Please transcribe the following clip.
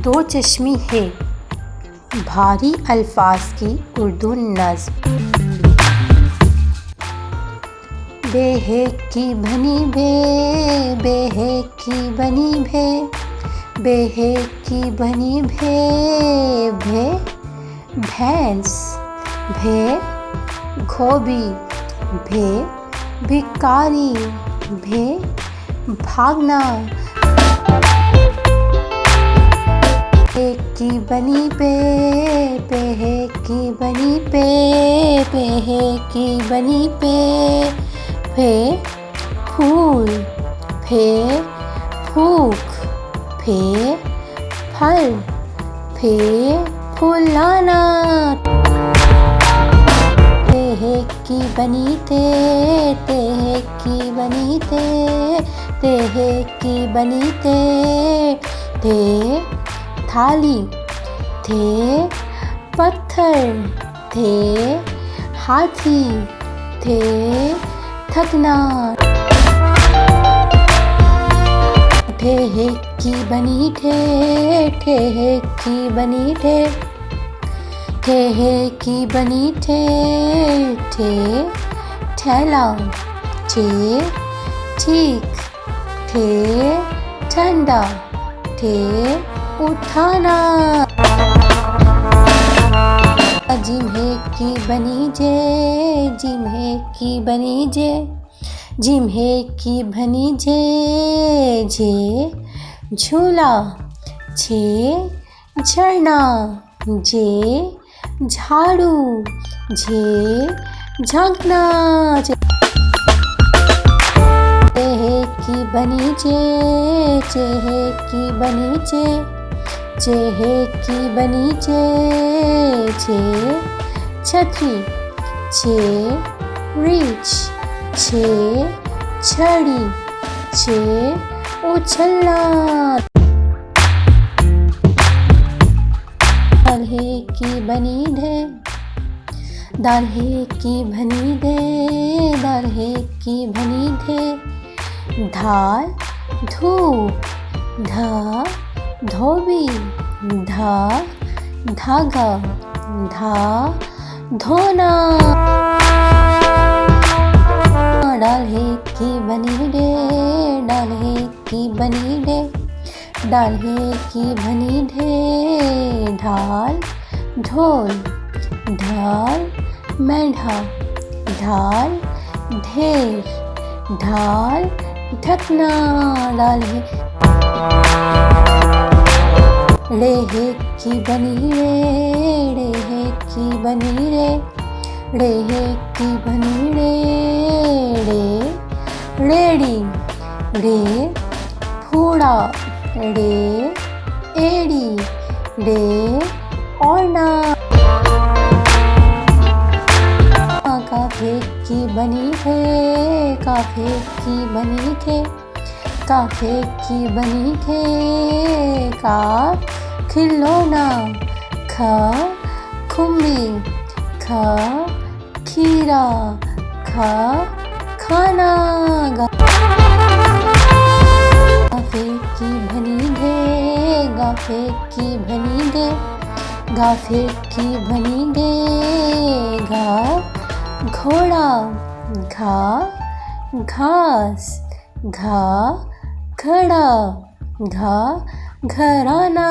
दो चश्मी है भारी अल्फाज की उर्दू नज़्म। बे है की बनी भे, बे है की बनी भे, बे है की बनी भे, भे भैंस, भे धोबी, भे भिखारी, भे भागना। पे की बनी पे, पे है की बनी पे, पे है की बनी पे, फे फूल, फे फूक, फे फल, फे फुलाना। ते है की बनी ते, ते है की बनी ते, ते है की बनी ते, ते थाली, थे पत्थर, थे हाथी, थे थकना। ठे है की बनी ठे, ठे है की बनी ठे, ठे है की बनी ठे, ठे ठेला, ठे ठीक, ठे ठंडा, ठे उठाना। जिम है की बनी जे, जिम है की बनी जे, जिम है की बनी जे, जे झूला, जे झरना, जे झाड़ू, जे झांकना। चे है की बनी जे, चे है की बनी जे, चे है की बनी जे, चे छतरी, चे रीछ, चे छड़ी, चे उछलना। दाल है की बनी ढे, दाल है की बनी ढे, दाल है की बनी ढे, धार धूप, धा धोबी, धा धागा, धा धोना। डाल है की बनी डे, डाल है की बनी डे, डाल है की बनी ढे, ढाल ढोल, ढाल मेंढा, ढाल ढेर, ढाल ढकना। डाल है रे है की बनी रे, रे है की बनी रे, रे है की बनी रे, रे रेड़ी, रे फूड़ा, रे एड़ी, रे ओढ़ना। काफे की बनी है, काफे की बनी थे, काफे की बनी थे, का खिलौना, ख खुम्बी, ख खीरा, ख खाना। गाफे की बनी ढे, गाफे की बनी ढे, गाफे की बनी ढे, गा घोड़ा, घा घास, घा घड़ा, घा घराना।